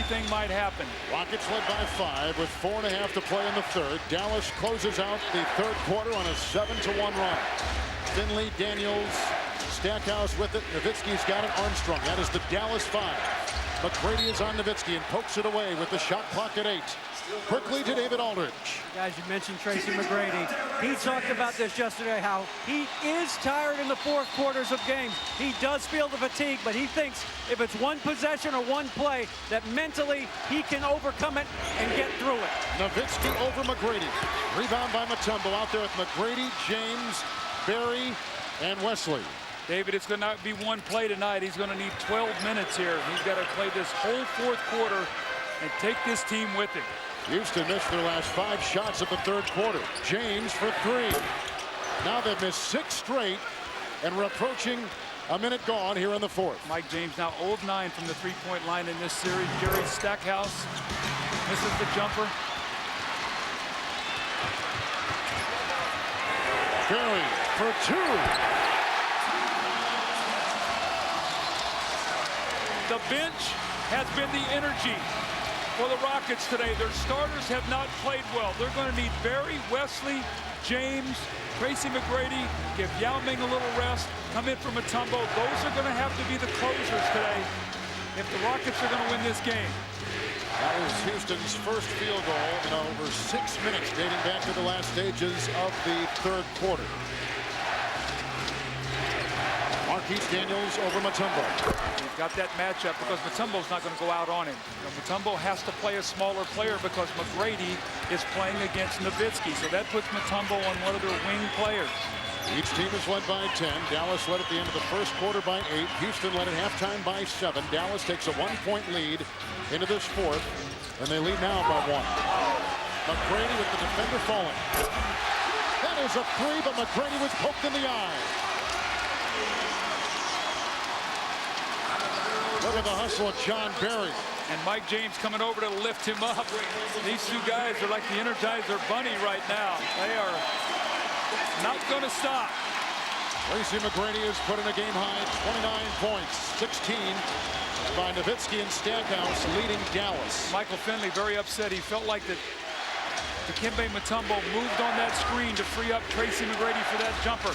anything might happen. Rockets led by 5 with 4.5 to play in the third. Dallas closes out the third quarter on a 7-1 run. Finley, Daniels, Stackhouse with it. Nowitzki's got it. Armstrong. That is the Dallas 5. McGrady is on Nowitzki and pokes it away with the shot clock at 8. Quickly to David Aldridge. Guys, you mentioned Tracy McGrady. He talked about this yesterday, how he is tired in the fourth quarters of games. He does feel the fatigue, but he thinks if it's one possession or one play, that mentally he can overcome it and get through it. Nowitzki over McGrady. Rebound by Mutombo out there with McGrady, James, Barry, and Wesley. David, it's going to not be one play tonight. He's going to need 12 minutes here. He's got to play this whole fourth quarter and take this team with him. Houston missed their last 5 shots of the third quarter. James for 3. Now they've missed 6 straight, and we're approaching a minute gone here in the fourth. Mike James now 0 of 9 from the three-point line in this series. Jerry Stackhouse misses the jumper. Barry for 2. The bench has been the energy for the Rockets today. Their starters have not played well. They're going to need Barry, Wesley, James, Tracy McGrady, give Yao Ming a little rest, come in from Mutombo. Those are going to have to be the closers today if the Rockets are going to win this game. That was Houston's first field goal in over 6 minutes, dating back to the last stages of the third quarter. Marquise Daniels over Mutombo. He's got that matchup because Mutombo's not going to go out on him. You know, Mutombo has to play a smaller player because McGrady is playing against Nowitzki. So that puts Mutombo on one of their wing players. Each team is led by 10. Dallas led at the end of the first quarter by 8. Houston led at halftime by 7. Dallas takes a 1-point lead into this fourth, and they lead now by 1. McGrady with the defender falling. That is a 3, but McGrady was poked in the eye. Look at the hustle of John Barry. And Mike James coming over to lift him up. These two guys are like the Energizer Bunny right now. They are not going to stop. Tracy McGrady has put in a game-high 29 points, 16 by Nowitzki and Stackhouse leading Dallas. Michael Finley very upset. He felt like that Dikembe Mutombo moved on that screen to free up Tracy McGrady for that jumper.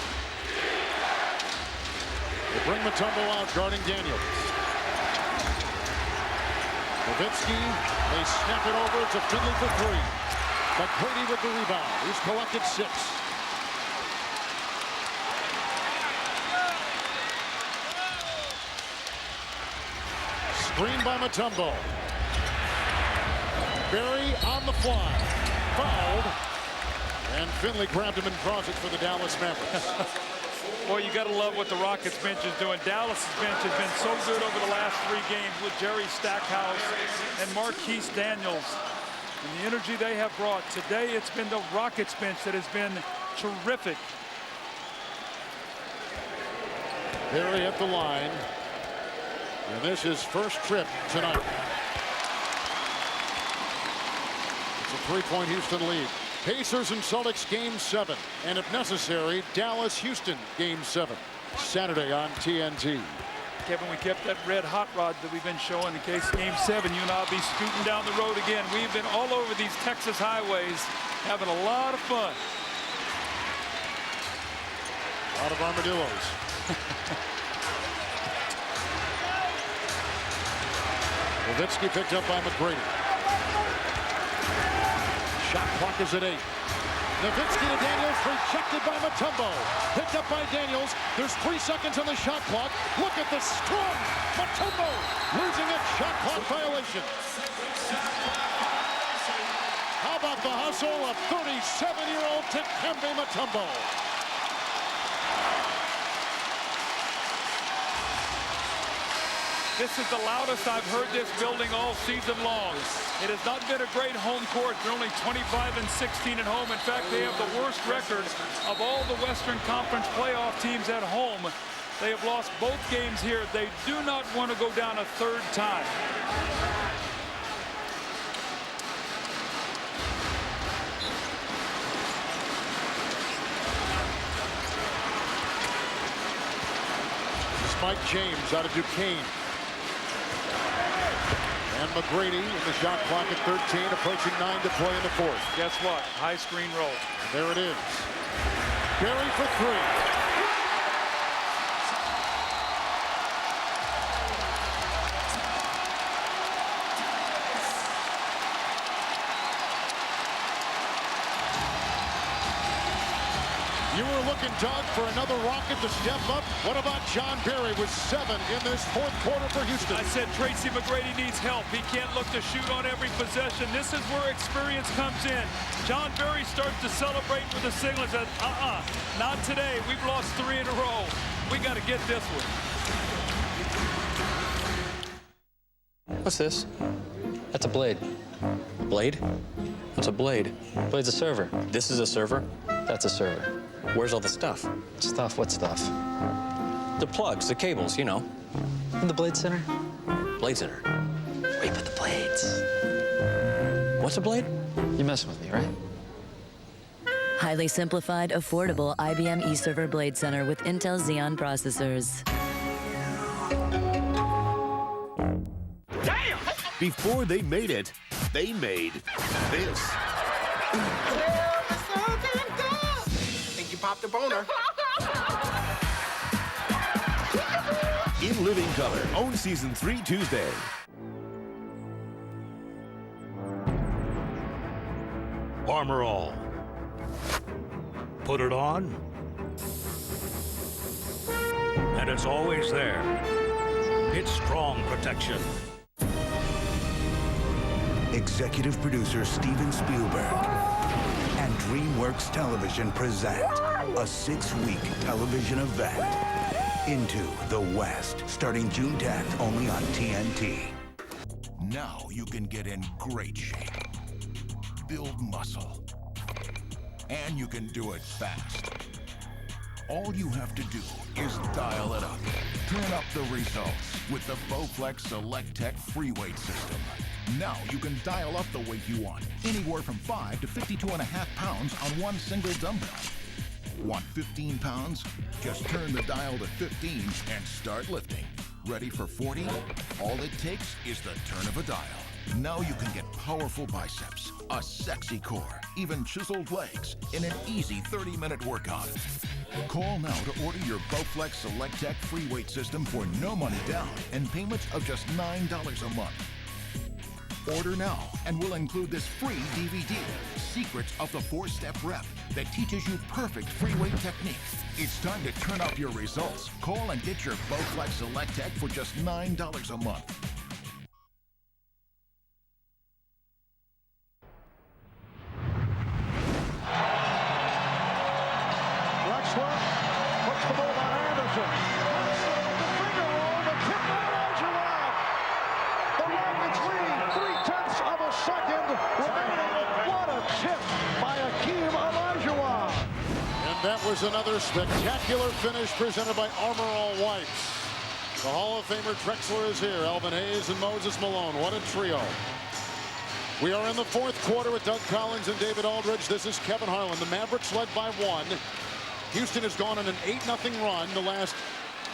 They bring Mutombo out guarding Daniels. Nowitzki, they snap it over to Finley for 3. McGrady with the rebound. He's collected 6. Screen by Mutombo. Barry on the fly. Fouled. And Finley grabbed him and draws it for the Dallas Mavericks. Boy, you got to love what the Rockets bench is doing. Dallas' bench has been so good over the last 3 games with Jerry Stackhouse and Marquise Daniels. And the energy they have brought. Today, it's been the Rockets bench that has been terrific. Barry at the line. And this is his first trip tonight. It's a 3-point Houston lead. Pacers and Celtics game 7. And if necessary, Dallas-Houston game 7. Saturday on TNT. Kevin, we kept that red hot rod that we've been showing in case game 7. You and I'll be scooting down the road again. We've been all over these Texas highways having a lot of fun. A lot of armadillos. Nowitzki picked up by McGrady. Shot clock is at 8. Nowitzki to Daniels, rejected by Mutombo. Picked up by Daniels. There's 3 seconds on the shot clock. Look at the scrum. Mutombo losing a shot clock violation. How about the hustle of 37-year-old Dikembe Mutombo? This is the loudest I've heard this building all season long. It has not been a great home court. They're only 25-16 at home. In fact, they have the worst record of all the Western Conference playoff teams at home. They have lost both games here. They do not want to go down a 3rd time. This is Mike James out of Duquesne. And McGrady in the shot clock at 13, approaching 9 to play in the fourth. Guess what? High screen roll. There it is. Berry for three. You were looking, Doug, for another Rocket to step up. What about John Berry with 7 in this fourth quarter for Houston? I said Tracy McGrady needs help. He can't look to shoot on every possession. This is where experience comes in. John Berry starts to celebrate with the signal. Says, not today. We've lost 3 in a row. We got to get this one. What's this? That's a blade. Blade? What's a blade? Blade's a server. This is a server? That's a server. Where's all the stuff? Stuff? What stuff? The plugs, the cables, you know. In the Blade Center? Blade Center? Where you put the blades. What's a blade? You're messing with me, right? Highly simplified, affordable IBM eServer Blade Center with Intel Xeon processors. Damn! Before they made it, they made this. Think you popped a boner. In living color, own season 3 Tuesday. Armor All. Put it on, and it's always there. It's strong protection. Executive producer Steven Spielberg and DreamWorks Television present a 6-week television event, Into the West, starting June 10th only on TNT. Now you can get in great shape, build muscle, and you can do it fast. All you have to do is dial it up. Turn up the results with the Bowflex Select Tech free weight system. Now you can dial up the weight you want, anywhere from 5 to 52.5 pounds on one single dumbbell. Want 15 pounds? Just turn the dial to 15 and start lifting. Ready for 40? All it takes is the turn of a dial. Now you can get powerful biceps, a sexy core, even chiseled legs in an easy 30-minute workout. Call now to order your Bowflex Select Tech free weight system for no money down and payments of just $9 a month. Order now and we'll include this free DVD, Secrets of the 4-Step Rep, that teaches you perfect free weight technique. It's time to turn up your results. Call and get your Bowflex Select Tech for just $9 a month. Puts the ball on Anderson. The finger roll, the tip by Bergeron. The Rockets lead 0.3 of a second remaining. What a tip by Akeem Olajuwon. And that was another spectacular finish presented by Armor All Whites. The Hall of Famer Drexler is here. Alvin Hayes and Moses Malone. What a trio. We are in the fourth quarter with Doug Collins and David Aldridge. This is Kevin Harlan. The Mavericks led by 1. Houston has gone on an 8-0 run the last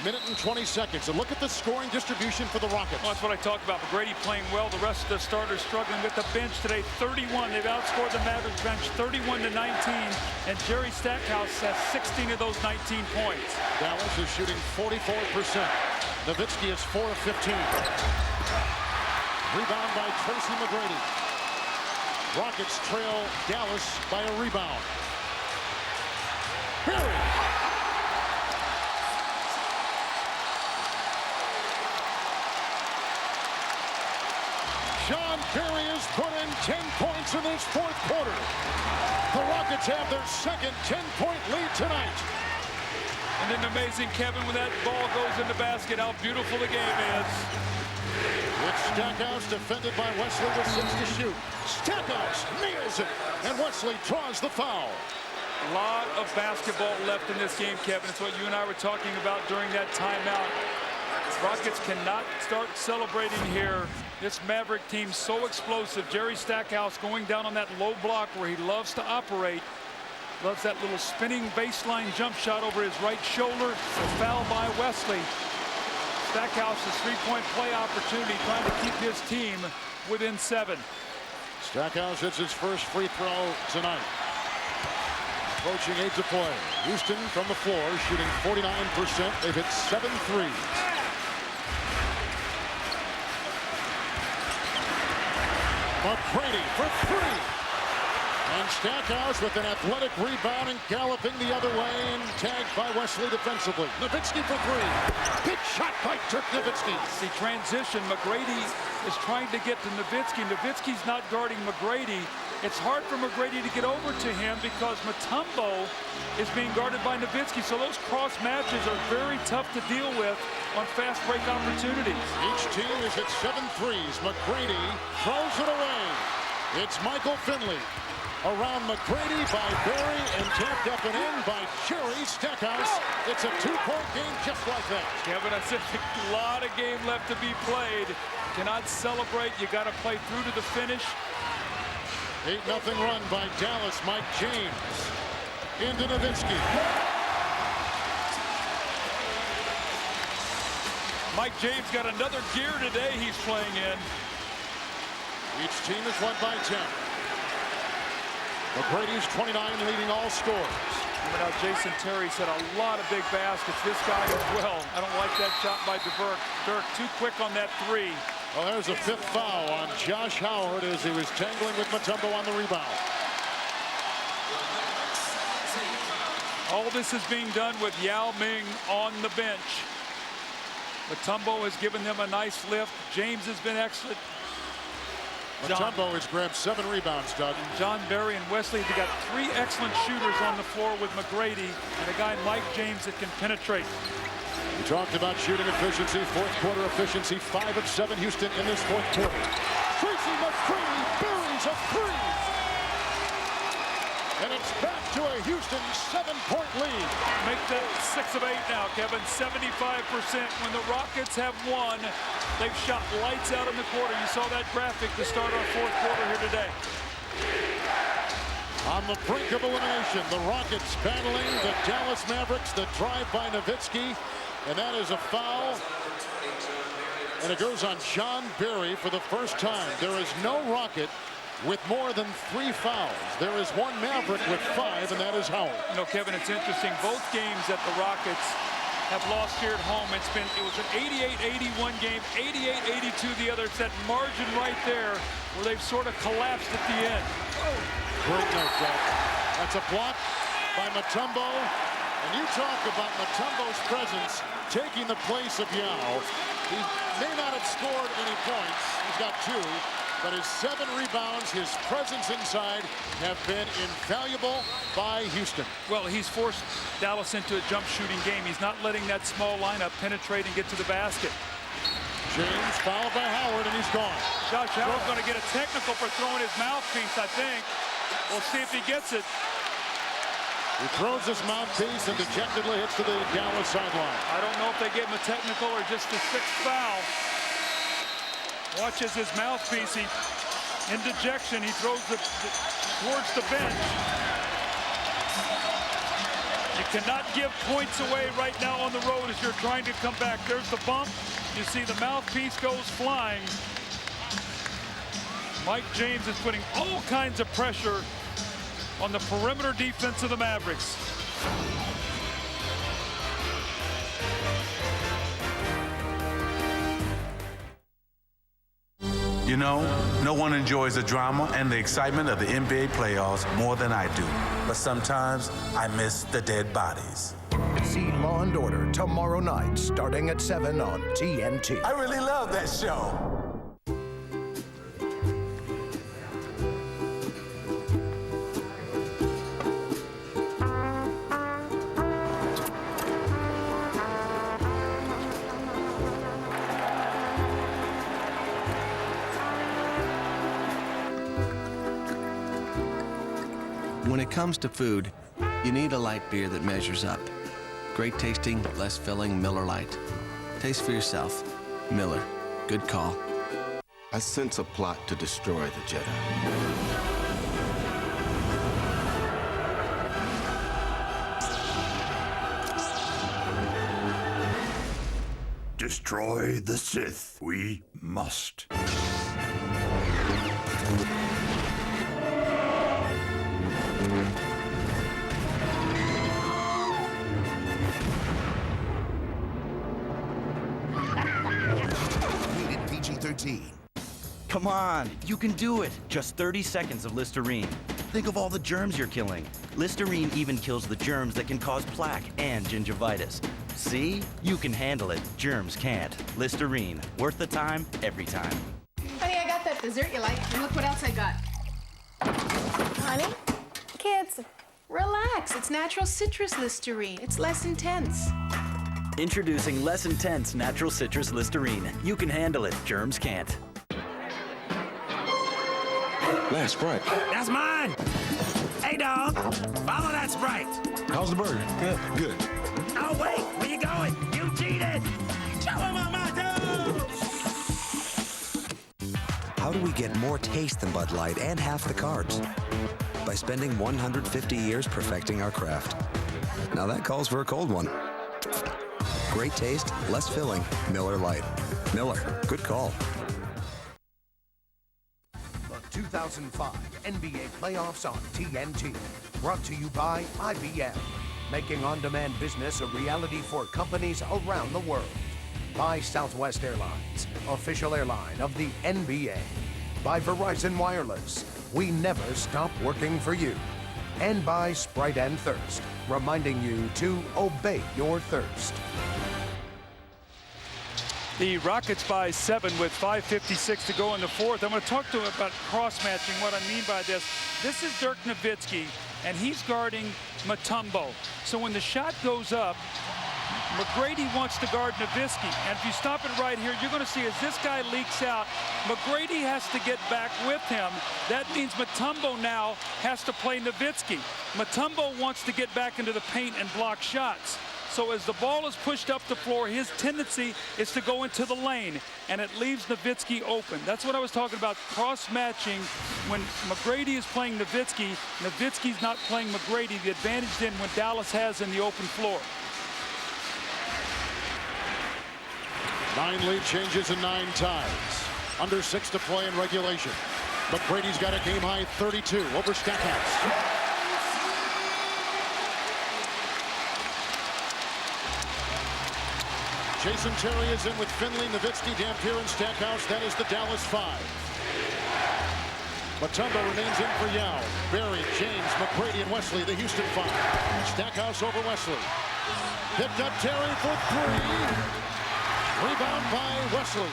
minute and 20 seconds. And look at the scoring distribution for the Rockets. Well, that's what I talked about. McGrady playing well. The rest of the starters struggling with the bench today. 31. They've outscored the Mavericks bench 31-19. And Jerry Stackhouse has 16 of those 19 points. Dallas is shooting 44%. Nowitzki is 4 of 15. Rebound by Tracy McGrady. Rockets trail Dallas by a rebound. Berry. John Berry has put in 10 points in this fourth quarter. The Rockets have their second 10-point lead tonight. And then amazing, Kevin, when that ball goes in the basket, how beautiful the game is. It's Stackhouse defended by Wesley with 6 to shoot. Stackhouse nails it, and Wesley draws the foul. A lot of basketball left in this game, Kevin. It's what you and I were talking about during that timeout. Rockets cannot start celebrating here. This Maverick team so explosive. Jerry Stackhouse going down on that low block where he loves to operate. Loves that little spinning baseline jump shot over his right shoulder. The foul by Wesley. Stackhouse's three-point play opportunity, trying to keep his team within 7. Stackhouse hits his first free throw tonight. Approaching 8 to play. Houston from the floor shooting 49%. They've hit 7 threes. McGrady for 3. And Stackhouse with an athletic rebound and galloping the other way and tagged by Wesley defensively. Nowitzki for 3. Big shot by Dirk Nowitzki. The transition, McGrady is trying to get to Nowitzki. Nowitzki's not guarding McGrady. It's hard for McGrady to get over to him because Mutombo is being guarded by Nowitzki. So those cross matches are very tough to deal with on fast break opportunities. Each team has hit 7 threes. McGrady throws it away. It's Michael Finley. Around McGrady by Berry and tapped up and in by Jerry Stackhouse. It's a 2-point game just like that. Kevin, I said a lot of game left to be played. Cannot celebrate. You got to play through to the finish. 8-0 run by Dallas. Mike James into Nowitzki. Mike James got another gear today he's playing in. Each team is won by 10. McGrady's 29 leading all scorers. Now Jason Terry's had a lot of big baskets. This guy as well. I don't like that shot by Dirk. Too quick on that 3. Well, there's a 5th foul on Josh Howard as he was tangling with Mutombo on the rebound. All this is being done with Yao Ming on the bench. Mutombo has given them a nice lift. James has been excellent. Mutombo has grabbed 7 rebounds, Doug. John Berry and Wesley, they got 3 excellent shooters on the floor with McGrady and a guy, Mike James, that can penetrate. We talked about shooting efficiency, 4th quarter efficiency, 5 of 7 Houston in this 4th quarter. Tracy McGrady buries a 3. And it's back to a Houston 7-point lead. Make that 6 of 8 now, Kevin. 75%. When the Rockets have won, they've shot lights out in the quarter. You saw that graphic to start our 4th quarter here today. On the brink of elimination, the Rockets battling the Dallas Mavericks. The drive by Nowitzki, and that is a foul. And it goes on John Berry for the first time. There is no Rocket with more than 3 fouls. There is one Maverick with 5, and that is Howard. You know, Kevin, it's interesting. Both games that the Rockets have lost here at home, it was an 88-81 game, 88-82 the other. It's that margin right there where they've sort of collapsed at the end. Great note, Doug. That's a block by Mutombo. And you talk about Mutombo's presence taking the place of Yao. He may not have scored any points. He's got 2. But his 7 rebounds, his presence inside, have been invaluable by Houston. Well, he's forced Dallas into a jump shooting game. He's not letting that small lineup penetrate and get to the basket. James fouled by Howard, and he's gone. Josh Howard's going to get a technical for throwing his mouthpiece, I think. We'll see if he gets it. He throws his mouthpiece and dejectedly hits to the Dallas sideline. I don't know if they gave him a technical or just the 6th foul. Watches his mouthpiece. In dejection, he throws towards the bench. You cannot give points away right now on the road as you're trying to come back. There's the bump. You see the mouthpiece goes flying. Mike James is putting all kinds of pressure on the perimeter defense of the Mavericks. You know, no one enjoys the drama and the excitement of the NBA playoffs more than I do. But sometimes I miss the dead bodies. See Law & Order tomorrow night, starting at 7 on TNT. I really love that show. When it comes to food, you need a light beer that measures up. Great tasting, less filling Miller Lite. Taste for yourself. Miller. Good call. I sense a plot to destroy the Jedi. Destroy the Sith. We must. Rated PG-13. Come on, you can do it. Just 30 seconds of Listerine. Think of all the germs you're killing. Listerine even kills the germs that can cause plaque and gingivitis. See? You can handle it. Germs can't. Listerine. Worth the time, every time. Honey, I got that dessert you like, and look what else I got. Honey? Kids, relax. It's natural citrus Listerine. It's less intense. Introducing less intense natural citrus Listerine. You can handle it. Germs can't. Last Sprite. That's mine! Hey, dog, follow that Sprite. How's the burger? Good. Oh, wait, where you going? You cheated! Show him on my toes! How do we get more taste than Bud Light and half the carbs? By spending 150 years perfecting our craft. Now that calls for a cold one. Great taste, less filling, Miller Lite. Miller, good call. 2005 NBA playoffs on TNT. Brought to you by IBM. Making on-demand business a reality for companies around the world. By Southwest Airlines, official airline of the NBA. By Verizon Wireless. We never stop working for you. And by Sprite and Thirst, reminding you to obey your thirst. The Rockets by 7 with 5:56 to go in the fourth. I'm going to talk to him about cross-matching, what I mean by this. This is Dirk Nowitzki, and he's guarding Mutombo. So when the shot goes up, McGrady wants to guard Nowitzki. And if you stop it right here, you're going to see as this guy leaks out, McGrady has to get back with him. That means Mutombo now has to play Nowitzki. Mutombo wants to get back into the paint and block shots. So as the ball is pushed up the floor, his tendency is to go into the lane, and it leaves Nowitzki open. That's what I was talking about, cross-matching. When McGrady is playing Nowitzki, Nowitzki's not playing McGrady. The advantage then when Dallas has in the open floor. 9 lead changes in 9 ties. Under 6 to play in regulation. McGrady's got a game-high 32 over Stackhouse. Jason Terry is in with Finley, Nowitzki, Dampier, and Stackhouse. That is the Dallas 5. Mutombo remains in for Yao. Barry, James, McGrady, and Wesley, the Houston 5. Stackhouse over Wesley. Picked up Terry for 3. Rebound by Wesley.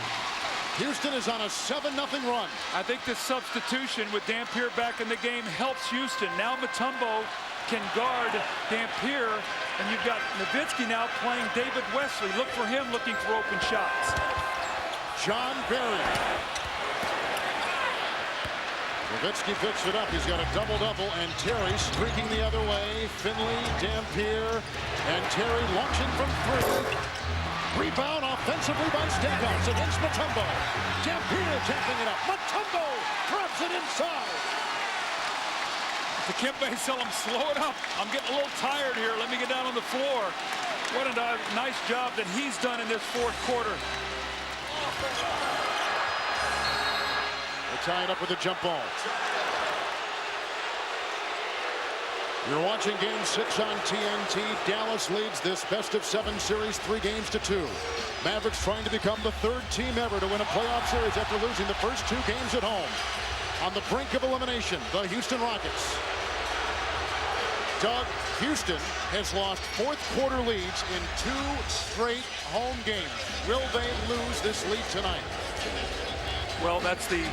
Houston is on a 7-0 run. I think the substitution with Dampier back in the game helps Houston. Now Mutombo can guard Dampier, and you've got Nowitzki now playing David Wesley. Look for him looking for open shots. John Barry. Nowitzki picks it up. He's got a double-double, and Terry streaking the other way. Finley, Dampier, and Terry launching from 3. Rebound offensively by Stackhouse against Mutombo. Dampier tapping it up. Mutombo drops it inside. Dikembe tell him, slow it up. I'm getting a little tired here. Let me get down on the floor. What a nice job that he's done in this fourth quarter. They tie it up with a jump ball. You're watching Game 6 on TNT. Dallas leads this best-of-7 series 3-2. Mavericks trying to become the 3rd team ever to win a playoff series after losing the first 2 games at home. On the brink of elimination, the Houston Rockets. Doug, Houston has lost fourth-quarter leads in 2 straight home games. Will they lose this lead tonight? Well, that's the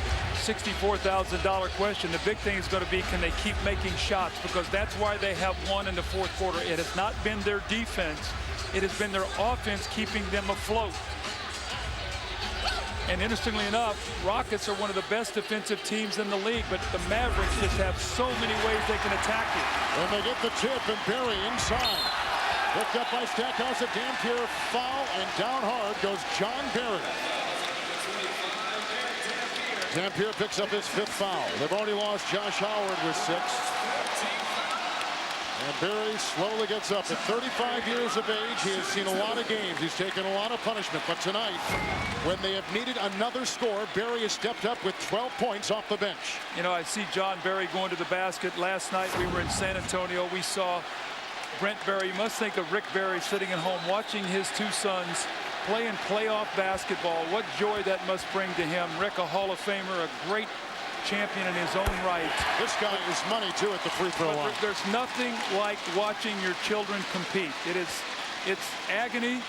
$64,000 question. The big thing is going to be, can they keep making shots? Because that's why they have won in the fourth quarter. It has not been their defense. It has been their offense keeping them afloat. And interestingly enough, Rockets are one of the best defensive teams in the league, but the Mavericks just have so many ways they can attack you. And they get the tip, and Barry inside. Picked up by Stackhouse at Dampier. Foul, and down hard goes John Barry. Dampier picks up his 5th foul. They've already lost Josh Howard with 6. And Barry slowly gets up. At 35 years of age, he has seen a lot of games. He's taken a lot of punishment. But tonight, when they have needed another score, Barry has stepped up with 12 points off the bench. You know, I see John Barry going to the basket. Last night we were in San Antonio. We saw Brent Barry. You must think of Rick Barry sitting at home watching his two sons playing playoff basketball. What joy that must bring to him. Rick, a Hall of Famer, a great champion in his own right. This guy is money too at the free throw line. There's nothing like watching your children compete. It's agony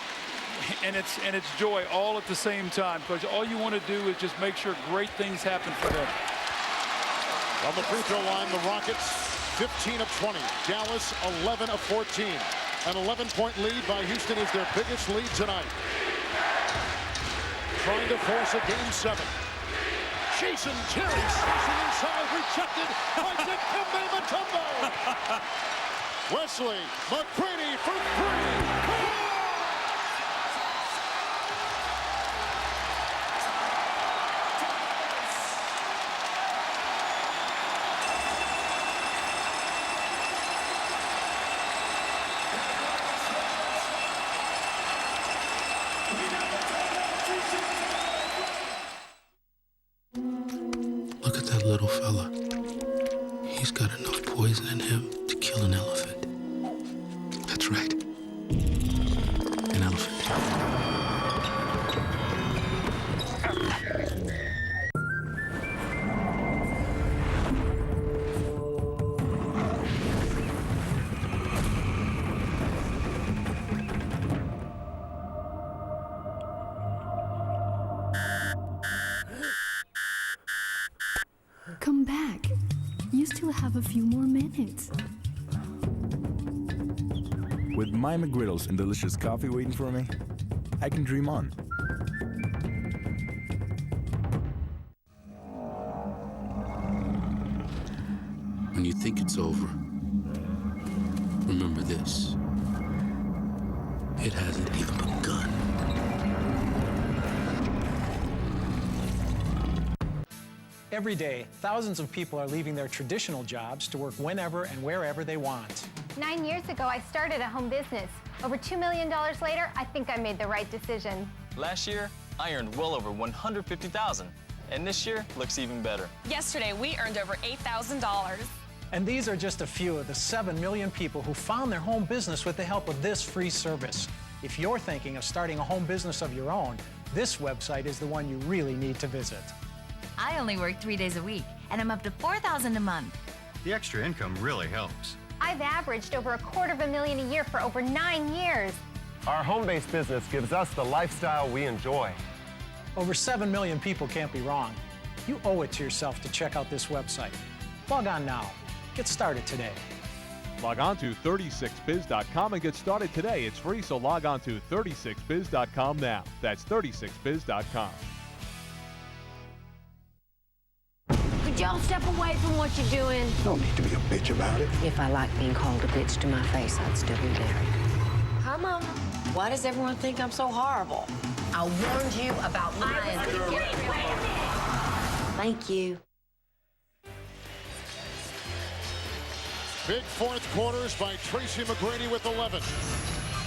and it's joy all at the same time, because all you want to do is just make sure great things happen for them. On the free throw line, the Rockets 15 of 20. Dallas 11 of 14. An 11-point lead by Houston is their biggest lead tonight. Trying to force a game 7. Jason Terry slashing inside, rejected by Dikembe Mutombo. Wesley McCready for 3. Look at that little fella. He's got enough poison in him to kill an elephant. That's right. An elephant. Come back. You still have a few more minutes. With my McGriddles and delicious coffee waiting for me, I can dream on. When you think it's over, remember this. It hasn't even begun. Every day, thousands of people are leaving their traditional jobs to work whenever and wherever they want. 9 years ago, I started a home business. Over $2 million later, I think I made the right decision. Last year, I earned well over $150,000, and this year looks even better. Yesterday, we earned over $8,000. And these are just a few of the 7 million people who found their home business with the help of this free service. If you're thinking of starting a home business of your own, this website is the one you really need to visit. I only work 3 days a week, and I'm up to $4,000 a month. The extra income really helps. I've averaged over $250,000 a year for over 9 years. Our home-based business gives us the lifestyle we enjoy. Over 7 million people can't be wrong. You owe it to yourself to check out this website. Log on now. Get started today. Log on to 36biz.com and get started today. It's free, so log on to 36biz.com now. That's 36biz.com. Could y'all step away from what you're doing? Don't need to be a bitch about it. If I like being called a bitch to my face, I'd still be married. Hi, Mama. Why does everyone think I'm so horrible? I warned you about lying. Thank you. Big fourth quarters by Tracy McGrady with 11.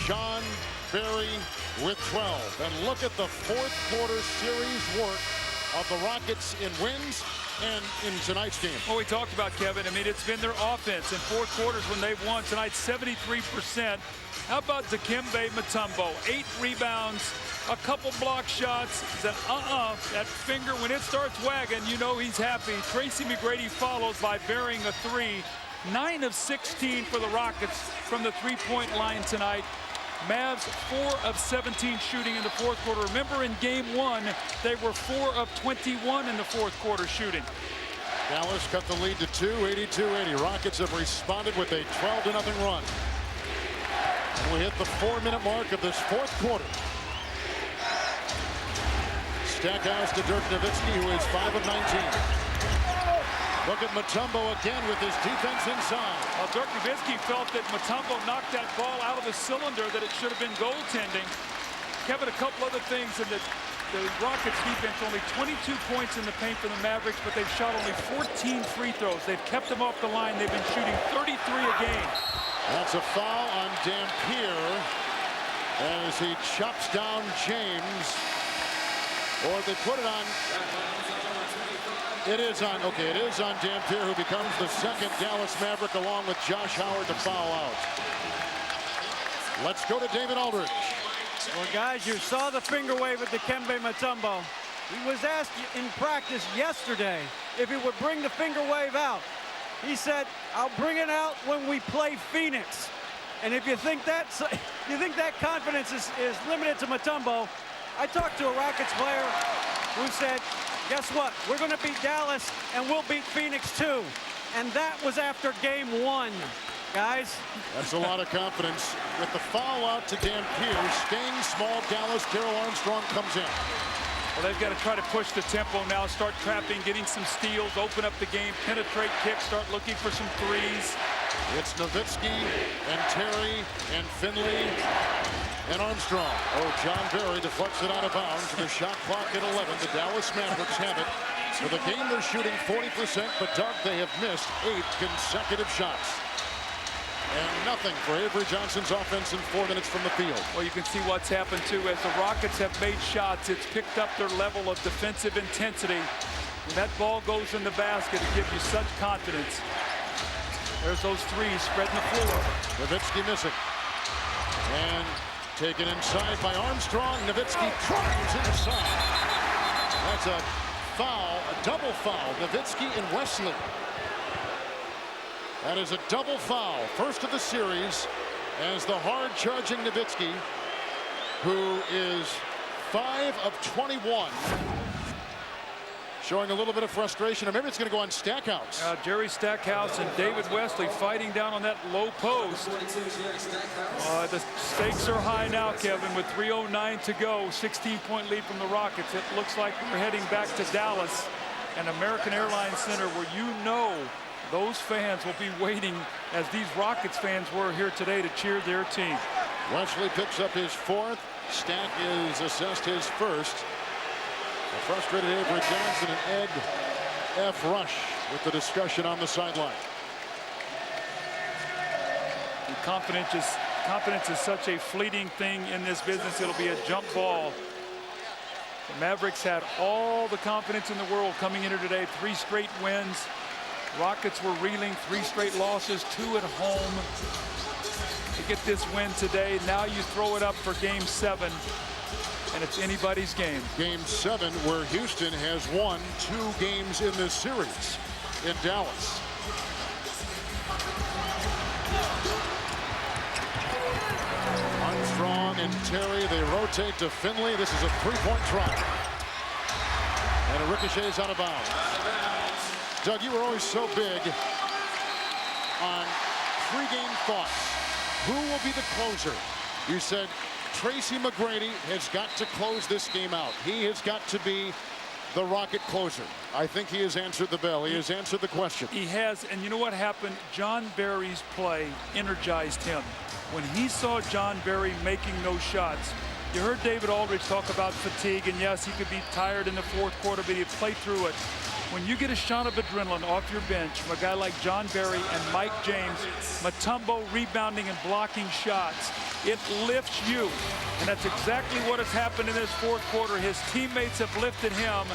John Barry with 12. And look at the fourth quarter series work of the Rockets in wins and in tonight's game. Well, we talked about, Kevin. I mean, it's been their offense in fourth quarters when they've won tonight, 73%. How about Dikembe Mutombo? 8 rebounds, a couple block shots. That that finger, when it starts wagging, you know he's happy. Tracy McGrady follows by burying a 3. 9 of 16 for the Rockets from the three-point line tonight. Mavs 4 of 17 shooting in the fourth quarter. Remember, in game 1, they were 4 of 21 in the fourth quarter shooting. Dallas cut the lead to 2, 82-80. Rockets have responded with a 12-0 run. And we hit the 4-minute mark of this fourth quarter. Stackhouse to Dirk Nowitzki, who is 5 of 19. Look at Mutombo again with his defense inside. Well, Dirk Nowitzki felt that Mutombo knocked that ball out of the cylinder, that it should have been goaltending. Kevin, a couple other things in the Rockets defense, only 22 points in the paint for the Mavericks, but they've shot only 14 free throws. They've kept them off the line. They've been shooting 33 a game. That's a foul on Dampier as he chops down James. Or they put it on. It is on. Okay, it is on Dampier, who becomes the second Dallas Maverick along with Josh Howard to foul out. Let's go to David Aldridge. Well, guys, you saw the finger wave at Dikembe Mutombo. He was asked in practice yesterday if he would bring the finger wave out. He said, "I'll bring it out when we play Phoenix." And if you think that confidence is limited to Mutombo, I talked to a Rockets player who said, "Guess what? We're going to beat Dallas, and we'll beat Phoenix too." And that was after game 1, guys. That's a lot of confidence. With the foul out to Dampier, staying small Dallas, Darrell Armstrong comes in. Well, they've got to try to push the tempo now, start trapping, getting some steals, open up the game, penetrate kicks, start looking for some threes. It's Nowitzki and Terry and Finley and Armstrong. Oh, John Barry deflects it out of bounds. The shot clock at 11. The Dallas Mavericks have it. For the game, they're shooting 40%, but Doug, they have missed 8 consecutive shots. And nothing for Avery Johnson's offense in 4 minutes from the field. Well, you can see what's happened, too. As the Rockets have made shots, it's picked up their level of defensive intensity. When that ball goes in the basket, it gives you such confidence. There's those threes spreading the floor. Nowitzki missing. And taken inside by Armstrong. Nowitzki drives inside. That's a foul, a double foul. Nowitzki and Wesley. That is a double foul, first of the series, as the hard-charging Nowitzki, who is 5 of 21, showing a little bit of frustration, or maybe it's going to go on Stackhouse. Jerry Stackhouse and David Wesley fighting down on that low post. The stakes are high now, Kevin, with 3:09 to go, 16-point lead from the Rockets. It looks like we're heading back to Dallas and American Airlines Center, where you know those fans will be waiting, as these Rockets fans were here today, to cheer their team. Wesley picks up his 4th. Stack is assessed his 1st. A frustrated Avery Johnson and Ed F. Rush with the discussion on the sideline. And confidence is such a fleeting thing in this business. It'll be a jump ball. The Mavericks had all the confidence in the world coming into today. 3 straight wins. Rockets were reeling, 3 straight losses, 2 at home. To get this win today, now you throw it up for game 7, and it's anybody's game. Game 7, where Houston has won 2 games in this series in Dallas. Armstrong and Terry, they rotate to Finley. This is a 3-point try. And it ricochets out of bounds. Doug, you were always so big on pre-game thoughts. Who will be the closer? You said Tracy McGrady has got to close this game out. He has got to be the Rocket closer. I think he has answered the bell. He has answered the question. He has, and you know what happened? John Barry's play energized him. When he saw John Barry making those shots, you heard David Aldridge talk about fatigue, and yes, he could be tired in the 4th quarter, but he'd play through it. When you get a shot of adrenaline off your bench from a guy like John Barry and Mike James, Mutombo rebounding and blocking shots, it lifts you. And that's exactly what has happened in this 4th quarter. His teammates have lifted him,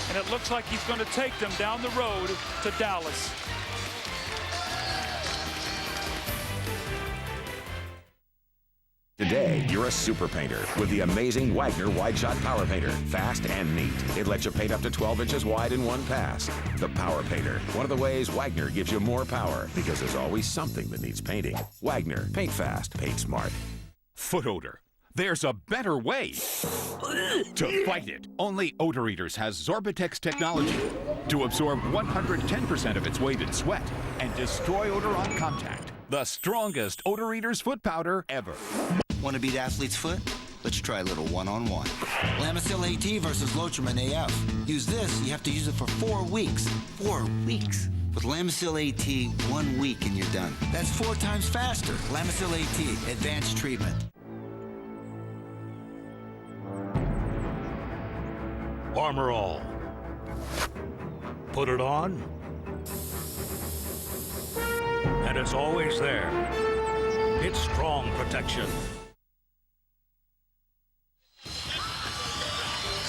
and it looks like he's going to take them down the road to Dallas. Today, you're a super painter with the amazing Wagner Wide Shot Power Painter. Fast and neat. It lets you paint up to 12 inches wide in one pass. The Power Painter. One of the ways Wagner gives you more power, because there's always something that needs painting. Wagner. Paint fast. Paint smart. Foot odor. There's a better way to fight it. Only Odor Eaters has Zorbitex technology to absorb 110% of its weight in sweat and destroy odor on contact. The strongest Odor Eaters foot powder ever. Want to beat athlete's foot? Let's try a little one-on-one. Lamisil AT versus Lotrimin AF. Use this, you have to use it for 4 weeks. 4 weeks. With Lamisil AT, 1 week and you're done. That's 4 times faster. Lamisil AT, advanced treatment. Armor All. Put it on, and it's always there. It's strong protection.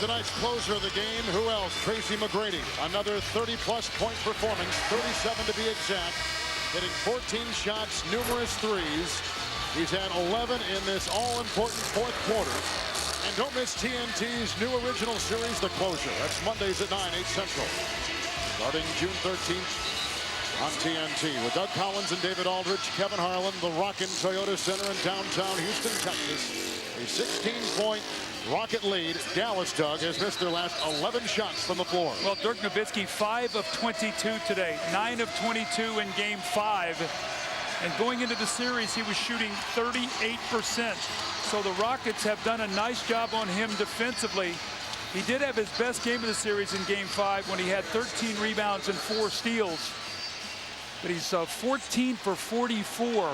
Tonight's closer of the game, who else? Tracy McGrady. Another 30-plus point performance, 37 to be exact. Hitting 14 shots, numerous threes. He's had 11 in this all-important fourth quarter. And don't miss TNT's new original series, The Closer. That's Mondays at 9, 8 Central. Starting June 13th on TNT with Doug Collins and David Aldridge, Kevin Harlan, the Rockin' Toyota Center in downtown Houston, Texas. A 16-point Rocket lead. Dallas, Doug, has missed their last 11 shots from the floor. Well, Dirk Nowitzki, 5 of 22 today, 9 of 22 in game 5. And going into the series, he was shooting 38%. So the Rockets have done a nice job on him defensively. He did have his best game of the series in game 5 when he had 13 rebounds and 4 steals. But he's 14 for 44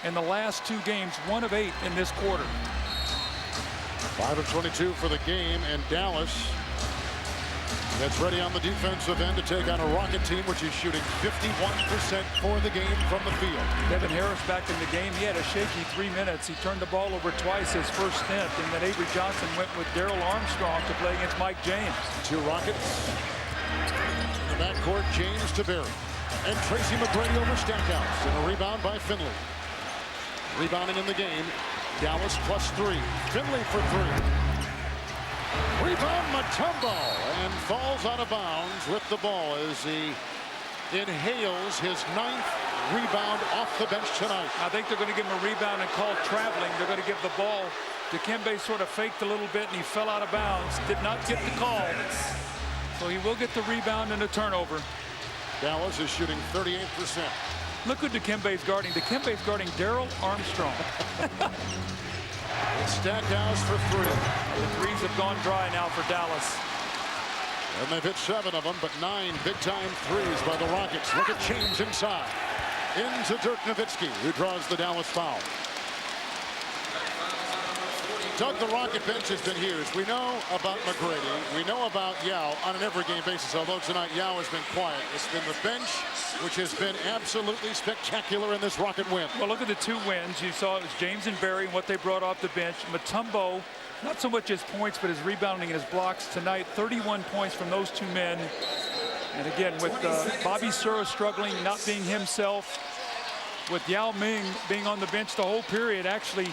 in the last 2 games, 1 of 8 in this quarter. 5 of 22 for the game, and Dallas that's ready on the defensive end to take on a Rocket team which is shooting 51% for the game from the field. Devin Harris back in the game. He had a shaky 3 minutes. He turned the ball over twice his first stint, and then Avery Johnson went with Darrell Armstrong to play against Mike James. 2 Rockets in the backcourt, James to Berry. And Tracy McGrady over Stackhouse, and a rebound by Finley. Rebounding in the game, Dallas +3. Finley for 3. Rebound Mutombo, and falls out of bounds with the ball as he inhales his 9th rebound off the bench tonight. I think they're going to give him a rebound and call traveling. They're going to give the ball. Dikembe sort of faked a little bit and he fell out of bounds. Did not get the call. So he will get the rebound and a turnover. Dallas is shooting 38%. Look who Dikembe's guarding. Dikembe's guarding Darrell Armstrong. Stackhouse for 3. The threes have gone dry now for Dallas. And they've hit 7 of them, but 9 big-time threes by the Rockets. Look at James inside. Into Dirk Nowitzki, who draws the Dallas foul. Doug, the Rocket bench has been huge. We know about McGrady. We know about Yao on an every-game basis, although tonight Yao has been quiet. It's been the bench, which has been absolutely spectacular in this Rocket win. Well, look at the 2 wins. You saw it was James and Berry and what they brought off the bench. Mutombo, not so much his points, but his rebounding and his blocks tonight. 31 points from those 2 men. And again, with Bobby Sura struggling, not being himself, with Yao Ming being on the bench the whole period, actually,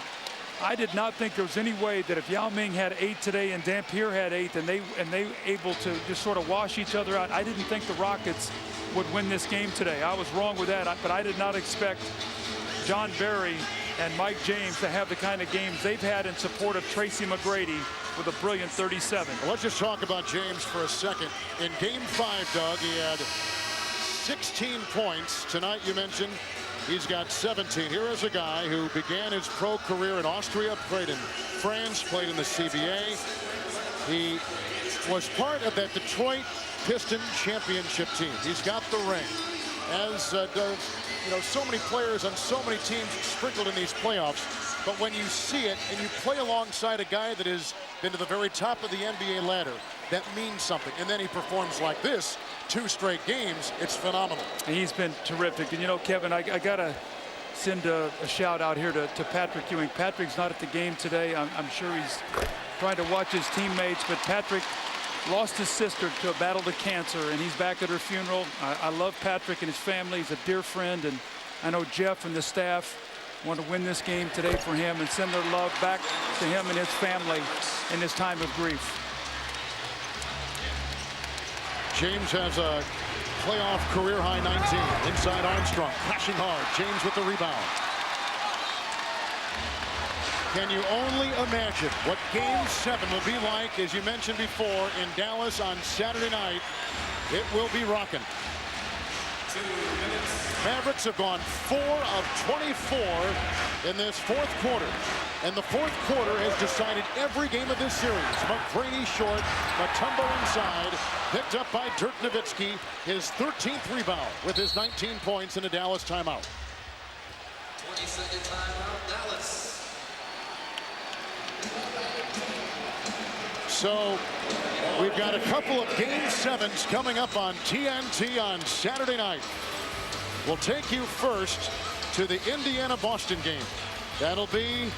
I did not think there was any way that if Yao Ming had 8 today and Dampier had 8 and they able to just sort of wash each other out, I didn't think the Rockets would win this game today. I was wrong with that, but I did not expect John Berry and Mike James to have the kind of games they've had in support of Tracy McGrady with a brilliant 37. Well, let's just talk about James for a second. In game 5, Doug, he had 16 points. Tonight, you mentioned, he's got 17. Here is a guy who began his pro career in Austria, played in France, played in the CBA. He was part of that Detroit Piston championship team. He's got the ring, as does, so many players on so many teams sprinkled in these playoffs. But when you see it and you play alongside a guy that has been to the very top of the NBA ladder, that means something. And then he performs like this, 2 straight games. It's phenomenal. He's been terrific. And Kevin, I gotta send a shout out here to Patrick Ewing. Patrick's not at the game today. I'm sure he's trying to watch his teammates, but Patrick lost his sister to a battle to cancer, and he's back at her funeral. I love Patrick and his family. He's a dear friend, and I know Jeff and the staff want to win this game today for him and send their love back to him and his family in this time of grief. James has a playoff career-high 19. Inside Armstrong, crashing hard. James with the rebound. Can you only imagine what Game 7 will be like, as you mentioned before, in Dallas on Saturday night? It will be rocking. Mavericks have gone 4 of 24 in this fourth quarter. And the fourth quarter has decided every game of this series. McGrady short, Mutombo inside, picked up by Dirk Nowitzki, his 13th rebound with his 19 points in a Dallas timeout. 20-second timeout, Dallas. So we've got a couple of Game 7s coming up on TNT on Saturday night. We'll take you first to the Indiana-Boston game. That'll be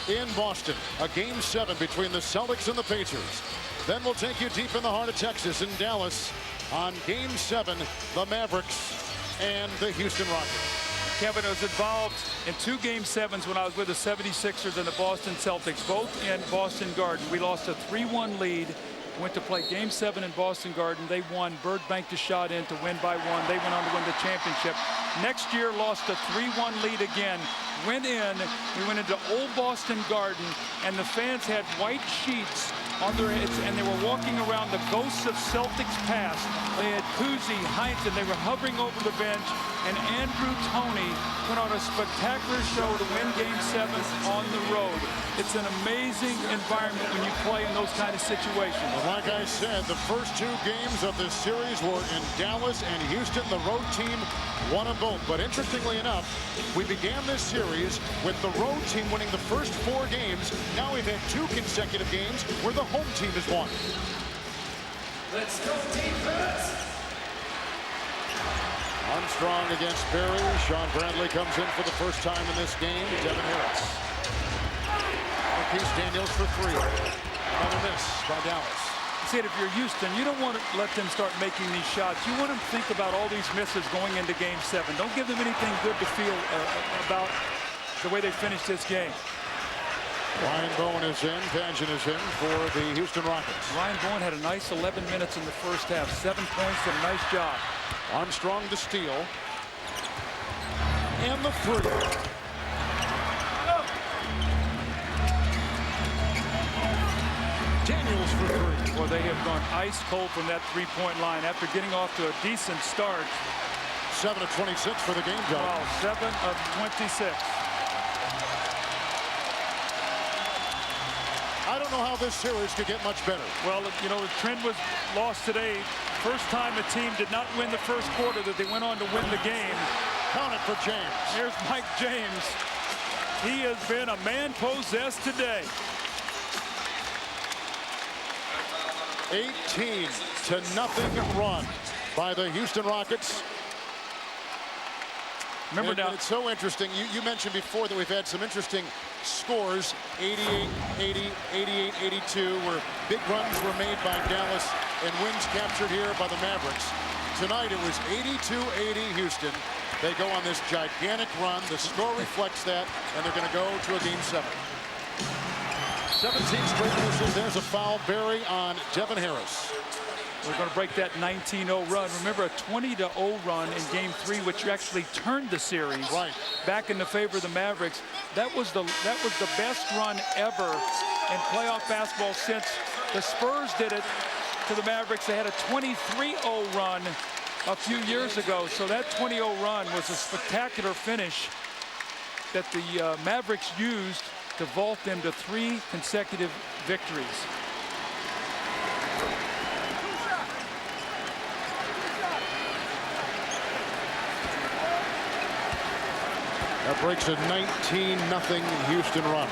in Boston, a Game 7 between the Celtics and the Pacers. Then we'll take you deep in the heart of Texas in Dallas on Game 7, the Mavericks and the Houston Rockets. Kevin, I was involved in 2 Game 7s when I was with the 76ers and the Boston Celtics, both in Boston Garden. We lost a 3-1 lead, went to play Game 7 in Boston Garden. They won. Bird banked a shot in to win by 1. They went on to win the championship. Next year, lost a 3-1 lead again. Went in. We went into Old Boston Garden, and the fans had white sheets on their heads, and they were walking around the ghosts of Celtics past. They had Cousy, Heinz, and they were hovering over the bench, and Andrew Toney put on a spectacular show to win Game 7 on the road. It's an amazing environment when you play in those kind of situations. Well, like I said, the first 2 games of this series were in Dallas and Houston. The road team won them both. But interestingly enough, we began this series with the road team winning the first 4 games. Now we've had 2 consecutive games where the home team has won. Let's go defense. Armstrong against Perry. Sean Bradley comes in for the first time in this game. Devin Harris. Marquise Daniels for 3. Another miss by Dallas. See, if you're Houston, you don't want to let them start making these shots. You want them to think about all these misses going into Game 7. Don't give them anything good to feel about the way they finished this game. Ryan Bowen is in. Pageant is in for the Houston Rockets. Ryan Bowen had a nice 11 minutes in the first half. 7 points and a nice job. Armstrong to steal. And the 3. Daniels for 3. Well, they have gone ice cold from that 3-point line after getting off to a decent start. 7 of 26 for the game, John. Wow, 7 of 26. I don't know how this series could get much better. Well, you know, the trend was lost today. First time a team did not win the first quarter that they went on to win the game. Count it for James. Here's Mike James. He has been a man possessed today. 18-0 run by the Houston Rockets. Remember now, it's so interesting. You mentioned before that we've had some interesting scores, 88-80, 88-82, where big runs were made by Dallas and wins captured here by the Mavericks. Tonight it was 82-80 Houston. They go on this gigantic run. The score reflects that, and they're going to go to a Game 7. 17 straight misses. There's a foul. Barry on Devin Harris. We're going to break that 19-0 run. Remember, a 20-0 run in Game 3, which actually turned the series back in the favor of the Mavericks. That was the best run ever in playoff basketball since the Spurs did it to the Mavericks. They had a 23-0 run a few years ago. So that 20-0 run was a spectacular finish that the Mavericks used to vault them to 3 consecutive victories. That breaks a 19-0 Houston run.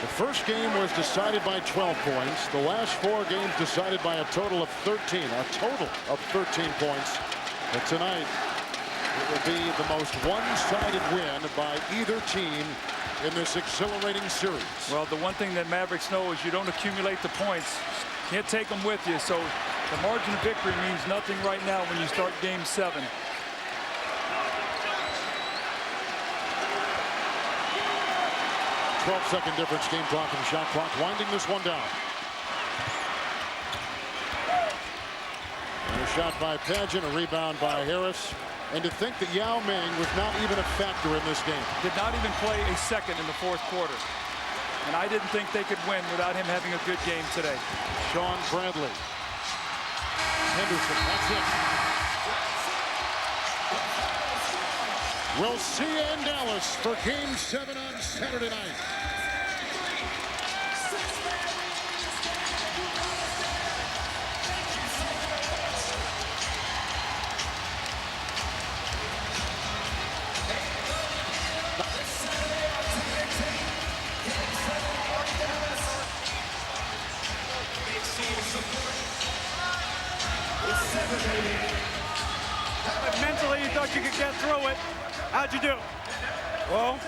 The first game was decided by 12 points. The last 4 games decided by a total of 13. A total of 13 points. But tonight, it will be the most one-sided win by either team in this exhilarating series. Well, the one thing that Mavericks know is you don't accumulate the points. Can't take them with you. So the margin of victory means nothing right now when you start Game 7. 12-second difference, game clock and shot clock, winding this one down. And a shot by Pageant, a rebound by Harris. And to think that Yao Ming was not even a factor in this game. Did not even play a second in the fourth quarter. And I didn't think they could win without him having a good game today. Sean Bradley. Henderson, that's it. We'll see you in Dallas for Game 7 on Saturday night. But mentally, you thought you could get through it. How'd you do? Well,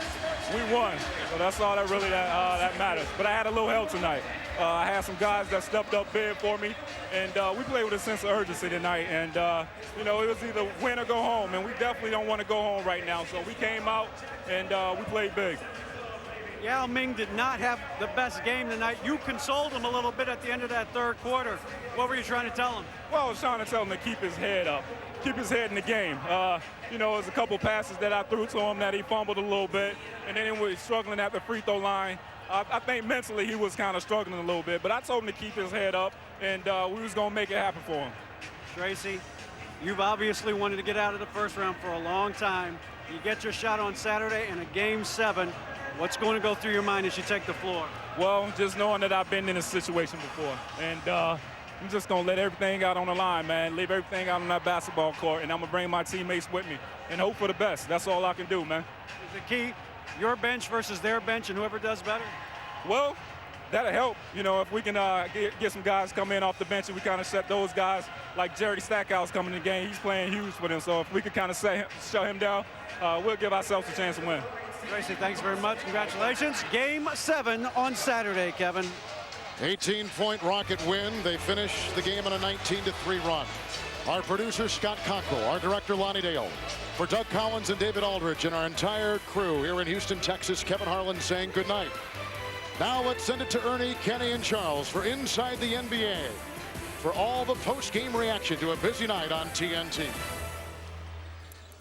we won, so that's all that really that matters. But I had a little help tonight. I had some guys that stepped up big for me, and we played with a sense of urgency tonight. And you know, it was either win or go home, and we definitely don't want to go home right now. So we came out and we played big. Yao Ming did not have the best game tonight. You consoled him a little bit at the end of that third quarter. What were you trying to tell him? Well, I was trying to tell him to keep his head up, keep his head in the game. You know, there's a couple passes that I threw to him that he fumbled a little bit, and then he was struggling at the free throw line. I think mentally he was kind of struggling a little bit, but I told him to keep his head up, and we was going to make it happen for him. Tracy, you've obviously wanted to get out of the first round for a long time. You get your shot on Saturday in a Game 7. What's going to go through your mind as you take the floor? Well, just knowing that I've been in this situation before, and I'm just going to let everything out on the line, man. Leave everything out on that basketball court, and I'm going to bring my teammates with me and hope for the best. That's all I can do, man. Is the key your bench versus their bench and whoever does better? Well, that'll help. You know, if we can get some guys come in off the bench and we kind of set those guys, like Jerry Stackhouse coming in the game, he's playing huge for them. So if we could kind of shut him down, we'll give ourselves a chance to win. Tracy, thanks very much. Congratulations. Game 7 on Saturday, Kevin. 18-point Rocket win. They finish the game on a 19-3 run. Our producer, Scott Cockrell. Our director, Lonnie Dale. For Doug Collins and David Aldrich and our entire crew here in Houston, Texas, Kevin Harlan saying good night. Now let's send it to Ernie, Kenny, and Charles for Inside the NBA for all the post-game reaction to a busy night on TNT.